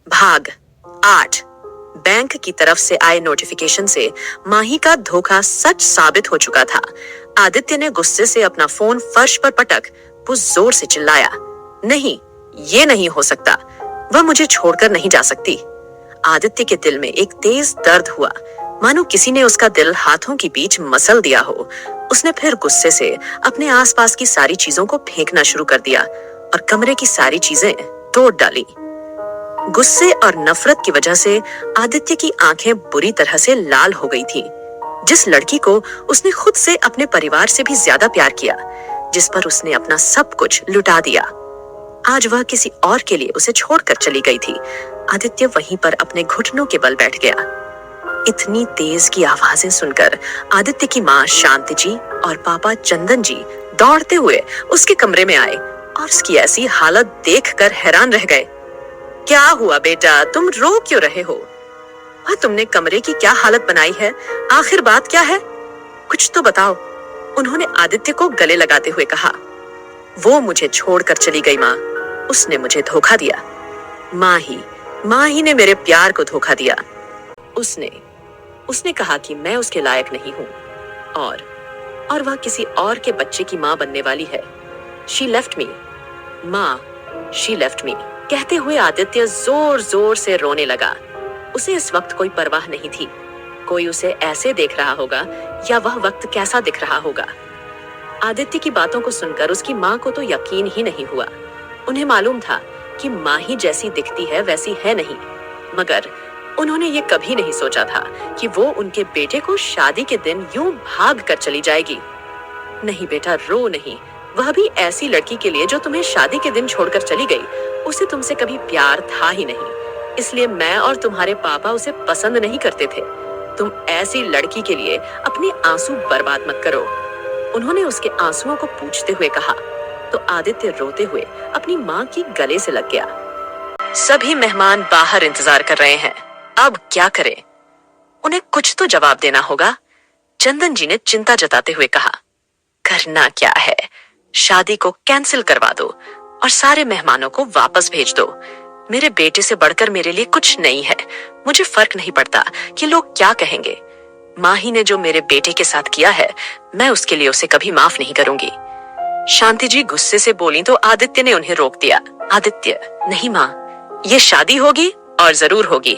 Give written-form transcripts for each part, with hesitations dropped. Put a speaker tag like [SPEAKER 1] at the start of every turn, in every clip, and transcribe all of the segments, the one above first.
[SPEAKER 1] भाग 8। बैंक की तरफ से आए नोटिफिकेशन से माही का धोखा सच साबित हो चुका था। आदित्य ने गुस्से से अपना फोन फर्श पर पटक वो जोर से चिल्लाया, नहीं, ये नहीं हो सकता। वह मुझे छोड़कर नहीं जा सकती। आदित्य के दिल में एक तेज दर्द हुआ, मानो किसी ने उसका दिल हाथों के बीच मसल दिया हो। उसने फिर गुस्से से अपने आसपास की सारी चीजों को फेंकना शुरू कर दिया और कमरे की सारी चीजें तोड़ डाली। गुस्से और नफरत की वजह से आदित्य की आंखें बुरी तरह से लाल हो गई थी। जिस लड़की को उसने खुद से अपने परिवार से भी ज्यादा प्यार किया, जिस पर उसने अपना सब कुछ लुटा दिया, आज वह किसी और के लिए उसे छोड़कर चली गई थी। आदित्य वहीं पर अपने घुटनों के बल बैठ गया। इतनी तेज की आवाजें सुनकर आदित्य की माँ शांति जी और पापा चंदन जी दौड़ते हुए उसके कमरे में आए और उसकी ऐसी हालत देखकर हैरान रह गए। क्या हुआ बेटा, तुम रो क्यों रहे हो? और तुमने कमरे की क्या हालत बनाई है? आखिर बात क्या है? कुछ तो बताओ, उन्होंने आदित्य को गले लगाते हुए कहा। वो मुझे छोड़कर चली गई माँ, उसने मुझे धोखा दिया। माँ ही ने मेरे प्यार को धोखा दिया। उसने कहा कि मैं उसके लायक नहीं हूँ और वह किसी और के बच्चे की माँ बनने वाली है। She left me, माँ, she left me। कहते हुए आदित्य जोर जोर से रोने लगा। उसे इस वक्त कोई परवाह नहीं थी, कोई उसे ऐसे देख रहा होगा या वह वक्त कैसा दिख रहा होगा। आदित्य की बातों को सुनकर उसकी माँ को तो यकीन ही नहीं हुआ। उन्हें मालूम था कि माँ ही जैसी दिखती है वैसी है नहीं, मगर उन्होंने ये कभी नहीं सोचा था कि वो उनके बेटे को शादी के दिन यूं भाग कर चली जाएगी। नहीं बेटा, रो नहीं, वह भी ऐसी लड़की के लिए जो तुम्हें शादी के दिन छोड़कर चली गई। उसे तुमसे कभी प्यार था ही नहीं, इसलिए मैं और तुम्हारे पापा उसे पसंद नहीं करते थे। तुम ऐसी लड़की के लिए अपने आंसू बर्बाद मत करो, उन्होंने उसके आंसुओं को पूछते हुए कहा। तो आदित्य रोते हुए अपनी माँ की गले से लग गया। सभी मेहमान बाहर इंतजार कर रहे हैं, अब क्या करें? उन्हें कुछ तो जवाब देना होगा, चंदन जी ने चिंता जताते हुए कहा। करना क्या है, शादी को कैंसिल करवा दो और सारे मेहमानों को वापस भेज दो। मेरे बेटे से बढ़कर मेरे लिए कुछ नहीं है, मुझे फर्क नहीं पड़ता कि लोग क्या कहेंगे। माँ ही ने जो मेरे बेटे के साथ किया है, मैं उसके लिए उसे कभी माफ नहीं करूंगी। शांति जी गुस्से से बोली तो आदित्य ने उन्हें रोक दिया। आदित्य, नहीं माँ, ये शादी होगी और जरूर होगी,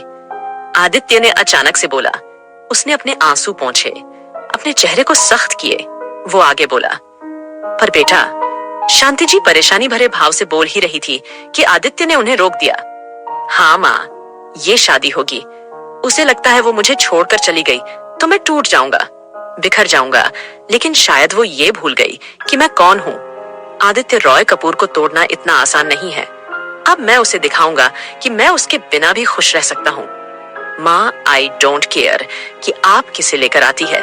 [SPEAKER 1] आदित्य ने अचानक से बोला। उसने अपने आंसू पोंछे, अपने चेहरे को सख्त किए। वो आगे बोला, पर बेटा, शांति जी परेशानी भरे भाव से बोल ही रही थी कि आदित्य ने उन्हें रोक दिया। हाँ माँ, ये शादी होगी। उसे लगता है वो मुझे छोड़कर चली गई तो मैं टूट जाऊंगा, बिखर जाऊंगा, लेकिन शायद वो ये भूल गई कि मैं कौन हूँ। आदित्य रॉय कपूर को तोड़ना इतना आसान नहीं है। अब मैं उसे दिखाऊंगा कि मैं उसके बिना भी खुश रह सकता हूँ। माँ, आई डोंट केयर कि आप किसे लेकर आती है,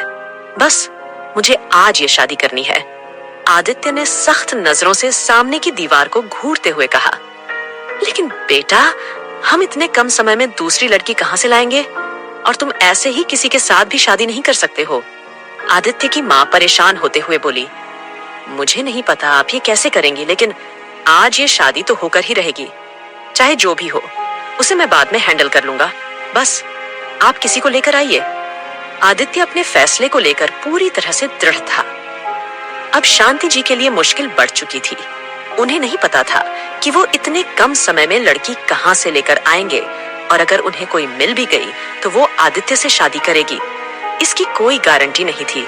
[SPEAKER 1] बस मुझे आज ये शादी करनी है, आदित्य ने सख्त नजरों से सामने की दीवार को घूरते हुए कहा। लेकिन बेटा, हम इतने कम समय में दूसरी लड़की कहाँ से लाएंगे? और तुम ऐसे ही किसी के साथ भी शादी नहीं कर सकते हो, आदित्य की माँ परेशान होते हुए बोली। मुझे नहीं पता आप ये कैसे करेंगी, लेकिन आज ये शादी तो होकर ही रहेगी। चाहे जो भी हो, उसे मैं बाद में हैंडल कर लूंगा, बस आप किसी को लेकर आइए। आदित्य अपने फैसले को लेकर पूरी तरह से दृढ़ था। अब शांति जी के लिए मुश्किल बढ़ चुकी थी। उन्हें नहीं पता था कि वो इतने कम समय में लड़की कहां से लेकर आएंगे, और अगर उन्हें कोई मिल भी गई तो वो आदित्य से शादी करेगी, इसकी कोई गारंटी नहीं थी।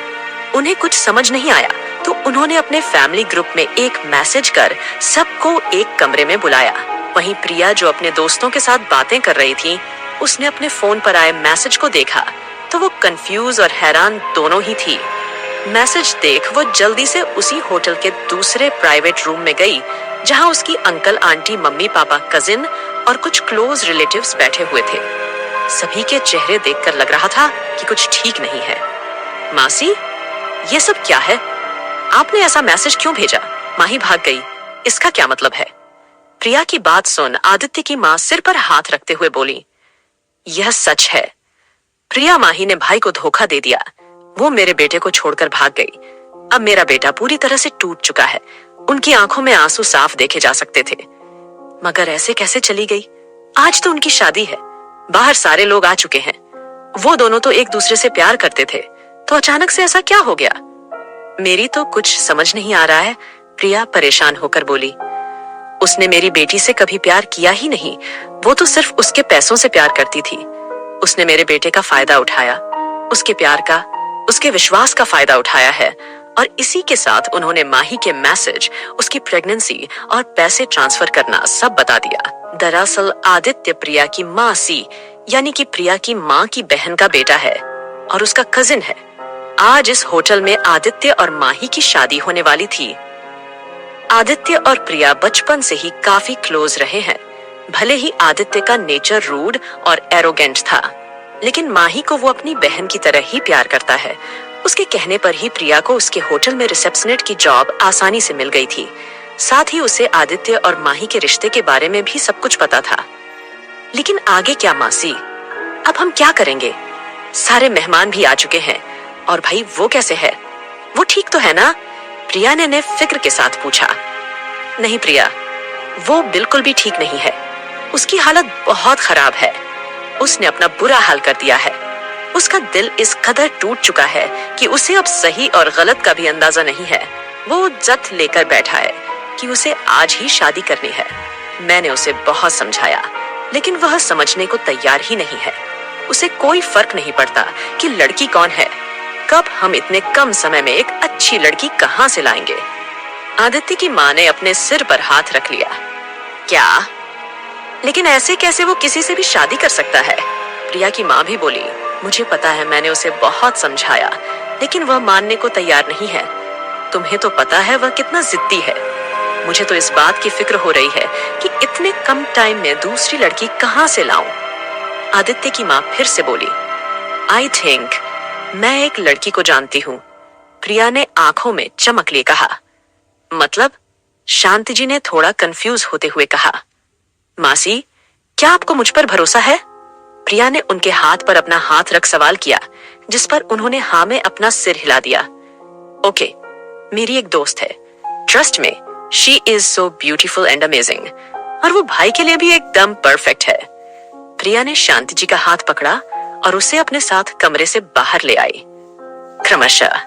[SPEAKER 1] उन्हें कुछ समझ नहीं आया तो उन्होंने अपने फैमिली ग्रुप में एक मैसेज कर सबको एक कमरे में बुलाया। वहीं प्रिया, जो अपने दोस्तों के साथ बातें कर रही थी, उसने अपने फोन पर आए मैसेज को देखा तो वो कंफ्यूज और हैरान दोनों ही थी। मैसेज देख वो जल्दी से उसी होटल के दूसरे प्राइवेट रूम में गई जहां उसकी अंकल, आंटी, मम्मी, पापा, कजिन और कुछ क्लोज रिलेटिव्स बैठे हुए थे। सभी के चेहरे देखकर लग रहा था कि कुछ ठीक नहीं है। मासी, ये सब क्या है? आपने ऐसा मैसेज क्यों भेजा? माही भाग गई, इसका क्या मतलब है? प्रिया की बात सुन आदित्य की माँ सिर पर हाथ रखते हुए बोली, यह सच है। प्रिया, माही ने भाई को धोखा दे दिया, वो मेरे बेटे को छोड़कर भाग गई। अब मेरा बेटा पूरी तरह से टूट चुका है। उनकी आंखों में आंसू साफ देखे जा सकते थे। मगर ऐसे कैसे चली गई? आज तो उनकी शादी है, बाहर सारे लोग आ चुके हैं। वो दोनों तो एक दूसरे से प्यार करते थे, तो अचानक से ऐसा क्या हो गया? मेरी तो कुछ समझ नहीं आ रहा है, प्रिया परेशान होकर बोली। उसने मेरी बेटी से कभी प्यार किया ही नहीं, वो तो सिर्फ उसके पैसों से प्यार करती थी। उसने मेरे बेटे का फायदा उठाया, उसके प्यार का, उसके विश्वास का फायदा उठाया है, और इसी के साथ उन्होंने माही के मैसेज, उसकी प्रेगनेंसी और पैसे ट्रांसफर करना सब बता दिया। दरअसल आदित्य प्रिया की मासी यानी कि प्रिया की माँ की बहन का बेटा है और उसका कजिन है। आज इस होटल में आदित्य और माही की शादी होने वाली थी। आदित्य और प्रिया बचपन से ही काफी क्लोज रहे हैं। भले ही आदित्य का नेचर रूड और एरोगेंट था, लेकिन माही को वो अपनी बहन की तरह ही प्यार करता है। उसके कहने पर ही प्रिया को उसके होटल में रिसेप्शनिस्ट की जॉब आसानी से मिल गई थी। साथ ही उसे आदित्य और माही के रिश्ते के बारे में भी सब कुछ पता था। लेकिन आगे क्या मासी? अब हम क्या करेंगे? सारे मेहमान भी आ चुके हैं, और भाई वो कैसे है? वो ठीक तो है ना? प्रिया ने फिक्र के साथ पूछा। नहीं प्रिया, वो बिल्कुल भी ठीक नहीं है। उसकी हालत बहुत खराब है। उसने अपना बुरा हाल कर दिया है। उसका दिल इस कदर टूट चुका है कि उसे अब सही और गलत का भी अंदाजा नहीं है। वो जत लेकर बैठा है कि उसे आज ही शादी करनी है। मैंने उसे बहुत समझाया, लेकिन वह समझने को तैयार ही नहीं है। उसे कोई फर्क नहीं पड़ता कि लड़की कौन है। कब हम इतने कम समय में एक अच्छी लड़की कहां से लाएंगे? आदित्य की माँ ने अपने सिर पर हाथ रख लिया। क्या? लेकिन ऐसे कैसे वो किसी से भी शादी कर सकता है? प्रिया की माँ भी बोली। मुझे पता है, मैंने उसे बहुत समझाया, लेकिन वह मानने को तैयार नहीं है। तुम्हें तो पता है वह कितना जिद्दी है। मुझे तो इस बात की फिक्र हो रही है कि इतने कम टाइम में दूसरी लड़की कहां से लाऊं? आदित्य की माँ फिर से बोली। आई थिंक मैं एक लड़की को जानती हूँ। प्रिया ने आंखों में चमक लिए कहा। मतलब? शांति जी ने थोड़ा कंफ्यूज होते हुए कहा। मासी, क्या आपको मुझ पर भरोसा है? प्रिया ने उनके हाथ पर अपना हाथ रख सवाल किया, जिस पर उन्होंने हाँ में अपना सिर हिला दिया। ओके, मेरी एक दोस्त है, ट्रस्ट में, she is so beautiful and amazing, और वो भाई के लिए भी एकदम परफेक्ट है। प्रिया ने शांति जी का हाथ पकड़ा और उसे अपने साथ कमरे से बाहर ले आई। क्रमशः